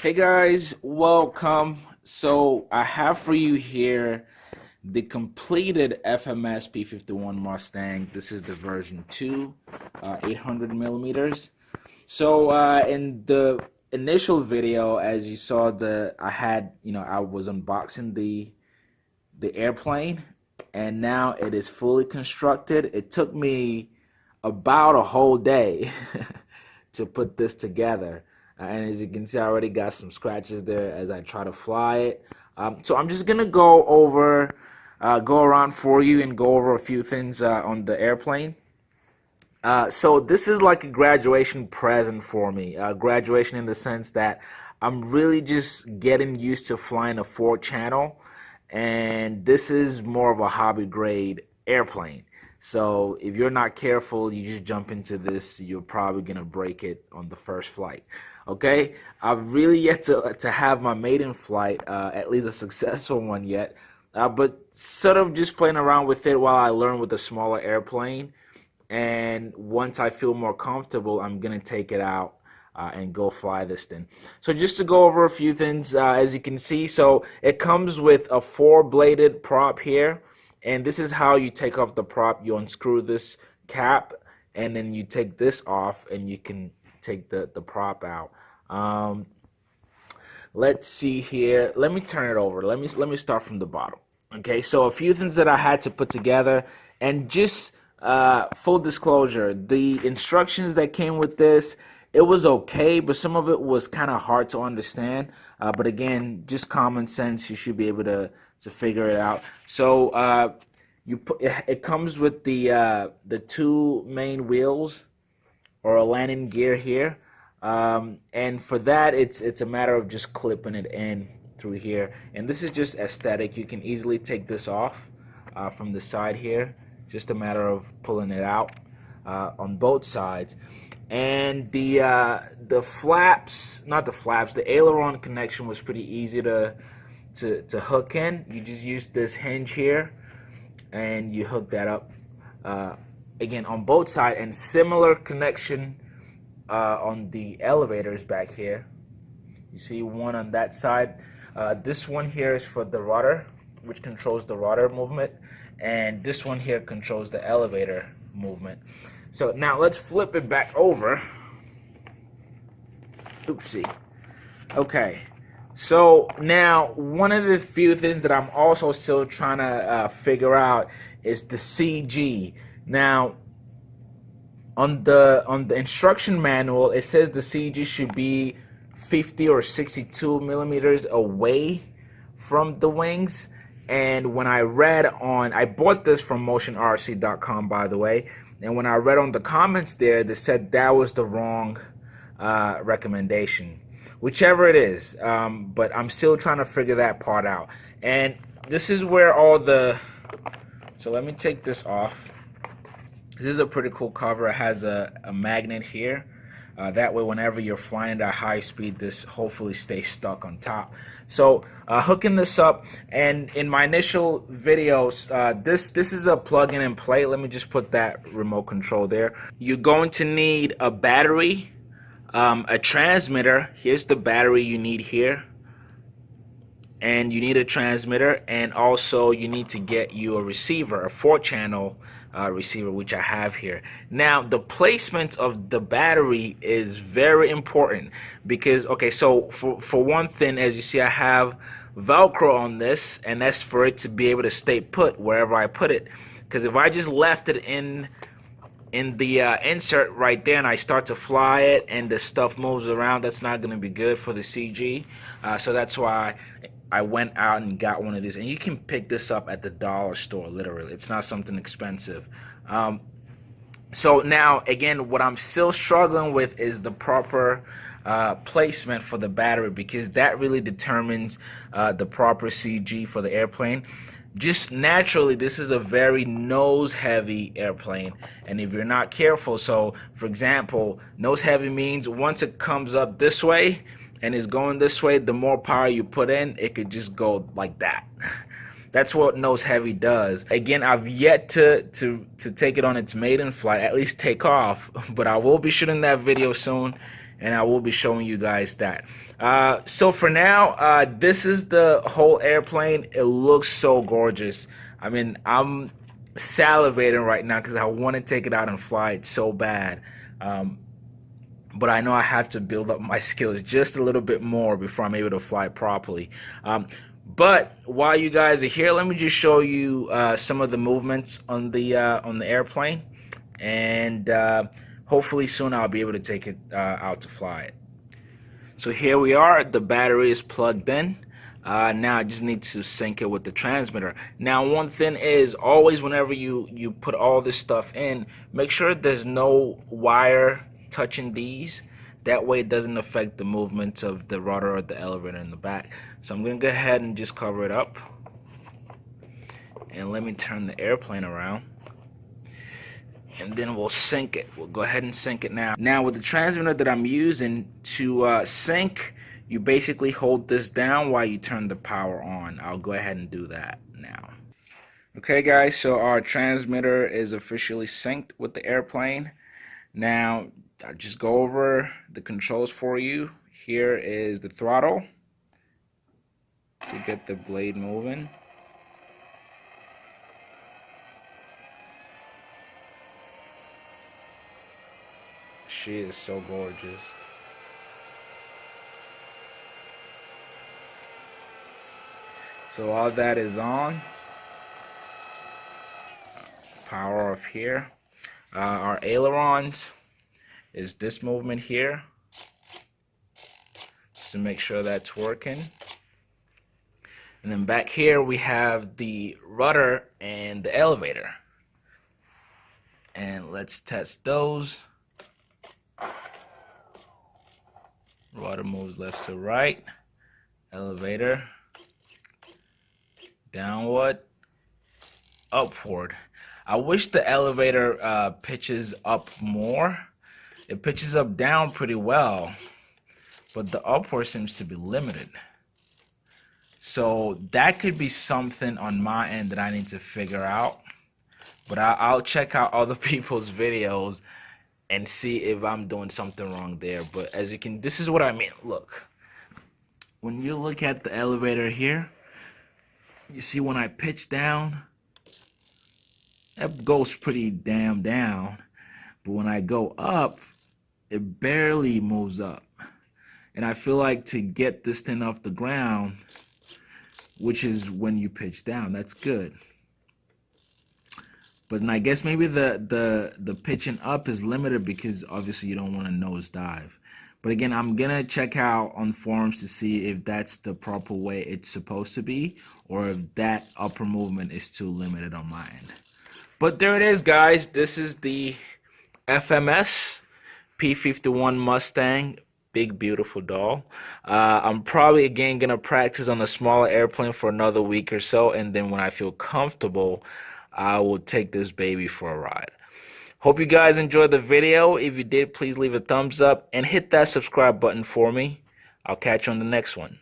Hey guys, welcome. So I have for you here the completed FMS P51 Mustang. This is the version 2, 800 millimeters. So in the initial video, as you saw, I was unboxing the airplane, and now it is fully constructed. It took me about a whole day to put this together. And as you can see, I already got some scratches there as I try to fly it. So I'm just gonna go around for you and go over a few things on the airplane. So this is like a graduation present for me. Graduation in the sense that I'm really just getting used to flying a 4-channel, and this is more of a hobby grade airplane. So if you're not careful, you just jump into this, you're probably gonna break it on the first flight. Okay, I've really yet to have my maiden flight, at least a successful one yet, but sort of just playing around with it while I learn with a smaller airplane. And once I feel more comfortable, I'm gonna take it out and go fly this thing. So just to go over a few things, as you can see, so it comes with a 4-bladed prop here, and this is how you take off the prop. You unscrew this cap, and then you take this off, and you can take the prop out. Let's see here. Let me turn it over. Let me start from the bottom. Okay, so a few things that I had to put together, and just full disclosure, the instructions that came with this, it was okay, but some of it was kind of hard to understand. But again, just common sense, you should be able to figure it out. So it comes with the 2 main wheels, or a landing gear here, and for that it's a matter of just clipping it in through here. And this is just aesthetic. You can easily take this off from the side here, just a matter of pulling it out on both sides. And the flaps, not the flaps, the aileron connection was pretty easy to hook in. You just use this hinge here and you hook that up again on both sides, and similar connection on the elevators back here. You see one on that side. This one here is for the rudder, which controls the rudder movement, and this one here controls the elevator movement. So now let's flip it back over. Oopsie. Okay, so now one of the few things that I'm also still trying to figure out is the CG. Now, on the instruction manual, it says the CG should be 50 or 62 millimeters away from the wings. And when I read I bought this from motionrc.com, by the way, and when I read on the comments there, they said that was the wrong recommendation, whichever it is. But I'm still trying to figure that part out. And this is where so let me take this off. This is a pretty cool cover. It has a magnet here. That way, whenever you're flying at high speed, this hopefully stays stuck on top. So hooking this up, and in my initial videos, this is a plug-in and play. Let me just put that remote control there. You're going to need a battery, a transmitter. Here's the battery you need here, and you need a transmitter, and also you need to get you a receiver, a 4-channel receiver, which I have here. Now, the placement of the battery is very important because, okay, so for one thing, as you see, I have Velcro on this, and that's for it to be able to stay put wherever I put it. Because if I just left it in the insert right there and I start to fly it and the stuff moves around, that's not going to be good for the CG. So that's why I went out and got one of these, and you can pick this up at the dollar store, literally. It's not something expensive. So now, again, what I'm still struggling with is the proper placement for the battery, because that really determines the proper CG for the airplane. Just naturally, this is a very nose-heavy airplane, and if you're not careful, so for example, nose-heavy means once it comes up this way and is going this way, the more power you put in, it could just go like that. That's what nose heavy does. Again, I've yet to take it on its maiden flight, at least take off, but I will be shooting that video soon, and I will be showing you guys that. So for now, this is the whole airplane. It looks so gorgeous. I mean, I'm salivating right now because I want to take it out and fly it so bad. But I know I have to build up my skills just a little bit more before I'm able to fly it properly. But while you guys are here, let me just show you some of the movements on the airplane, and hopefully soon I'll be able to take it out to fly it. So here we are. The battery is plugged in. Now I just need to sync it with the transmitter. Now one thing is, always whenever you put all this stuff in, make sure there's no wire touching these. That way it doesn't affect the movements of the rudder or the elevator in the back. So I'm going to go ahead and just cover it up. And let me turn the airplane around. And then we'll sync it. We'll go ahead and sync it now. Now with the transmitter that I'm using to sync, you basically hold this down while you turn the power on. I'll go ahead and do that now. Okay guys, so our transmitter is officially synced with the airplane. Now I'll just go over the controls for you. Here is the throttle to get the blade moving. She is so gorgeous. So all that is on. Power off here. Our ailerons is this movement here. Just to make sure that's working. And then back here we have the rudder and the elevator. And let's test those. Rudder moves left to right. Elevator downward, upward. I wish the elevator pitches up more. It pitches up down pretty well, but the upward seems to be limited. So that could be something on my end that I need to figure out. But I'll check out other people's videos and see if I'm doing something wrong there. But as you can, this is what I mean. Look, when you look at the elevator here, you see when I pitch down, that goes pretty damn down. But when I go up, it barely moves up. And I feel like to get this thing off the ground, which is when you pitch down, that's good. But then I guess maybe the pitching up is limited because obviously you don't want to nosedive. But again, I'm going to check out on forums to see if that's the proper way it's supposed to be, or if that upper movement is too limited on my end. But there it is, guys. This is the FMS P51 Mustang. Big, beautiful doll. I'm probably, again, going to practice on a smaller airplane for another week or so. And then when I feel comfortable, I will take this baby for a ride. Hope you guys enjoyed the video. If you did, please leave a thumbs up and hit that subscribe button for me. I'll catch you on the next one.